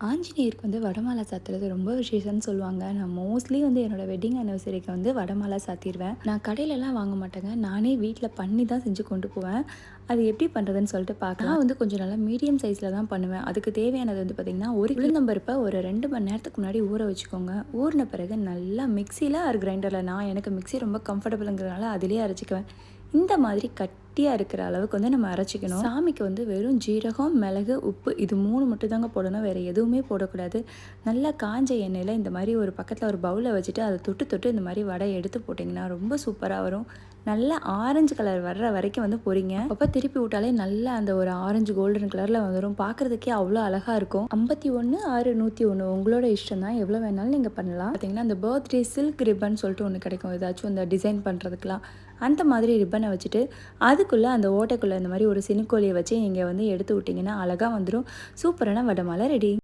ஆஞ்சநேயருக்கு வந்து வடமாலை சாத்துறது ரொம்ப விசேஷம்னு சொல்லுவாங்க. நான் மோஸ்ட்லி வந்து என்னோட வெட்டிங் ஆனிவர்சரிக்கு வந்து வடமாலை சாத்திருவேன். நான் கடையிலலாம் வாங்க மாட்டேங்க. நானே வீட்ல பண்ணி தான் செஞ்சு கொண்டு போவேன். அது எப்படி பண்ணுறதுன்னு சொல்லிட்டு பார்க்கலாம். நான் வந்து கொஞ்சம் நல்லா மீடியம் சைஸில் தான் பண்ணுவேன். அதுக்கு தேவையானது வந்து பார்த்திங்கன்னா, ஒரு உளுந்தம்பருப்பை ஒரு 2 மணி நேரத்துக்கு முன்னாடி ஊற வச்சுக்கோங்க. ஊறின பிறகு நல்லா மிக்ஸியில் ஒரு கிரைண்டரில், நான் எனக்கு மிக்ஸி ரொம்ப கம்ஃபர்டபுளுங்கிறதுனால அதிலேயே அரைச்சிக்குவேன். இந்த மாதிரி கட்டியாக இருக்கிற அளவுக்கு வந்து நம்ம அரைச்சிக்கணும். சாமிக்கு வந்து வெறும் ஜீரகம், மிளகு, உப்பு இது 3 மட்டும் தாங்க போடணும். வேறு எதுவுமே போடக்கூடாது. நல்லா காஞ்ச எண்ணெயில் இந்த மாதிரி ஒரு பக்கத்தில் ஒரு பவுலில் வச்சுட்டு அதை தொட்டு தொட்டு இந்த மாதிரி வடை எடுத்து போட்டிங்கன்னா ரொம்ப சூப்பராக வரும். நல்லா ஆரஞ்சு கலர் வர்ற வரைக்கும் வந்து பொரிங்க. அப்போ திருப்பி விட்டாலே நல்லா அந்த ஒரு ஆரஞ்சு கோல்டன் கலரில் வந்துடும். பார்க்குறதுக்கே அவ்வளோ அழகாக இருக்கும். 51 6 101 உங்களோட இஷ்டம் தான். எவ்வளோ வேணாலும் நீங்கள் பண்ணலாம். பார்த்தீங்கன்னா அந்த பர்த்டே சில்க் ரிப்பன் சொல்லிட்டு ஒன்று கிடைக்கும். ஏதாச்சும் அந்த டிசைன் பண்ணுறதுக்கெலாம் அந்த மாதிரி ரிப்பனை வச்சுட்டு அதுக்குள்ளே அந்த ஓட்டைக்குள்ளே இந்த மாதிரி ஒரு சினுக்கோலியை வச்சு நீங்கள் வந்து எடுத்து விட்டிங்கன்னா அழகாக வந்துடும். சூப்பரான வடை மாலை ரெடி.